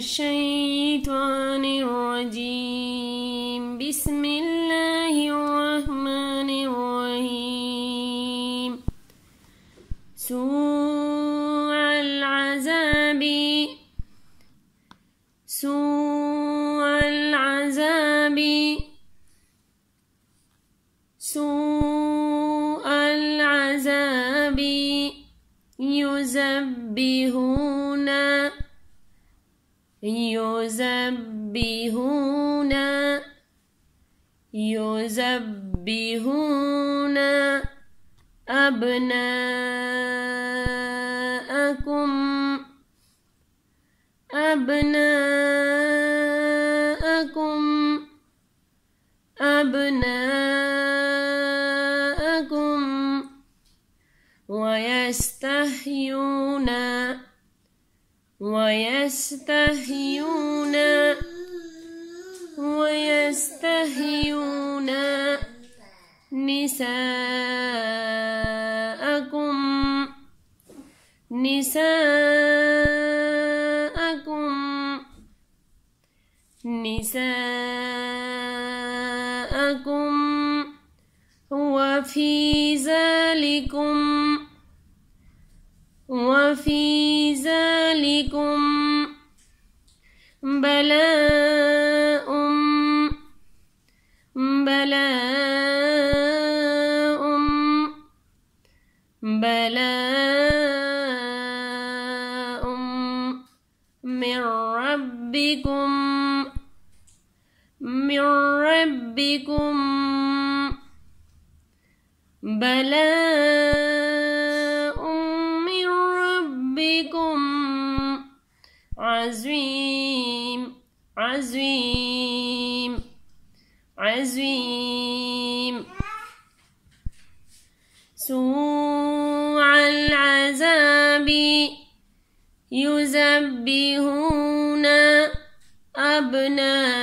الشيطان الرجيم بسم الله الرحمن الرحيم سوء العذاب سوء العذاب سوء العذاب يذبحون أبناءكم ويستحيون نساءكم وفي ذلكم بلاء من ربكم بلاء من ربكم عظيم عظيم عظيم سوء العذاب يذبحون أبناءكم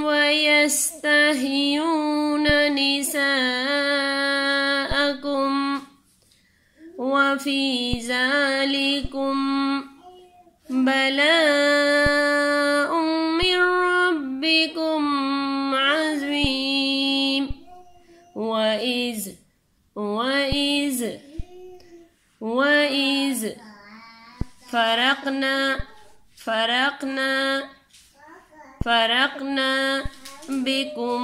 ويستحيون نساءكم وفي ذلكم بلاء من ربكم عظيم وإذ فرقنا بكم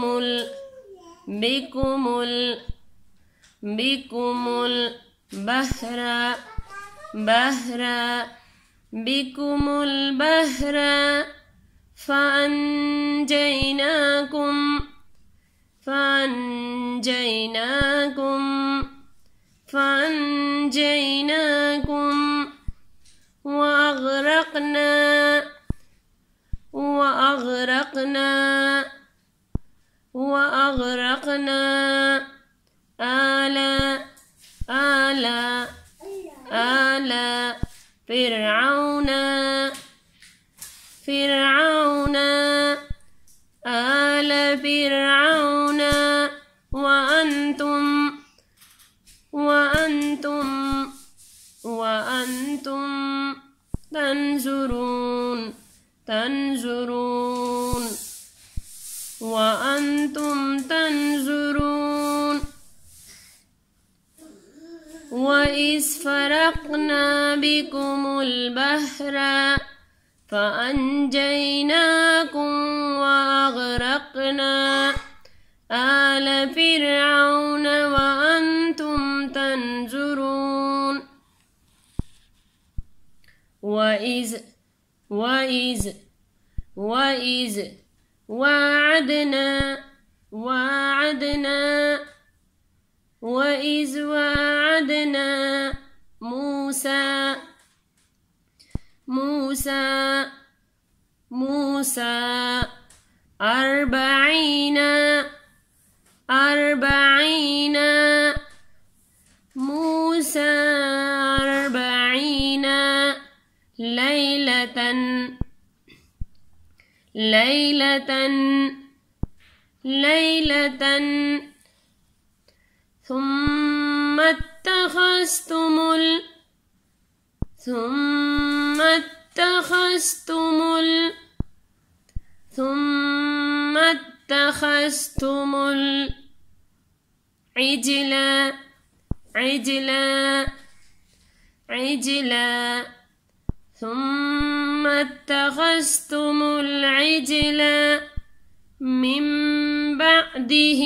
البحر فأنجيناكم وأغرقنا آل فرعون وأنتم تنظرون وإذ فرقنا بكم البحر فأنجيناكم وأغرقنا آل فرعون وأنتم تنظرون وإذ وعدنا موسى 40 ليلة ثم ثم اتخذتم العجل ثم اتخذتم العجل من بعده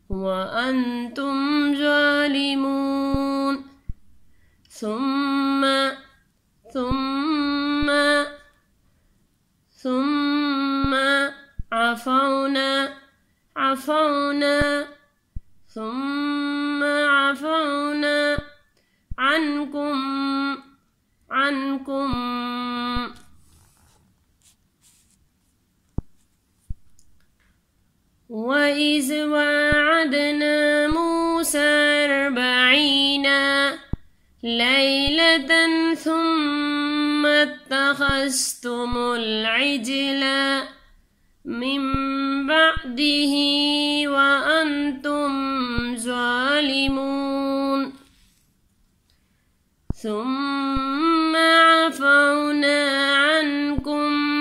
وأنتم ظالمون ثم عفونا عنكم وَإِذْ وَاعَدْنَا مُوسَى 40 لَيْلَةً ثُمَّ اتَّخَذْتُمُ الْعِجْلَ مِنْ بَعْدِهِ وَأَنْتُمْ ظَالِمُونَ ثُمَّ عَفَوْنَا عَنْكُمْ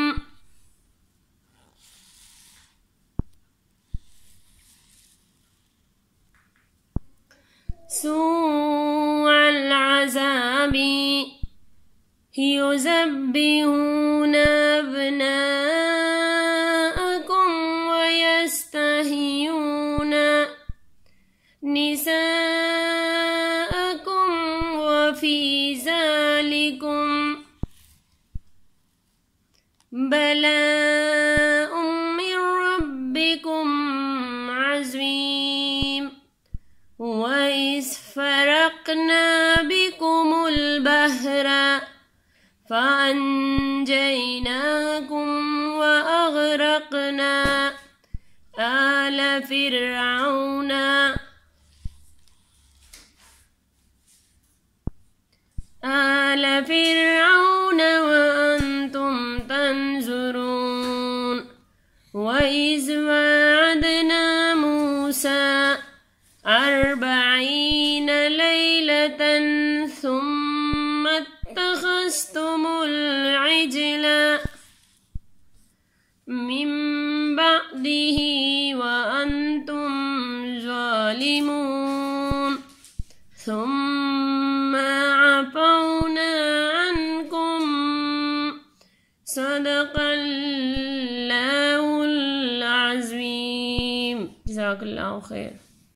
سوء العذاب يذبحون أبناءكم ويستحيون نساءكم وفي ذلكم بلاء من ربكم عظيم وَإِذْ فَرَقْنَا بِكُمُ الْبَحْرَ فَأَنْجَيْنَاكُمْ وَأَغْرَقْنَا آلَ فِرْعَوْنَ وَأَنْتُمْ تَنْظُرُونَ وَإِذْ وَاعَدْنَا مُوسَى 40 ليلة ثم اتخذتم العجل من بعده وأنتم ظالمون ثم عفونا عنكم صدق الله العظيم جزاك الله خير.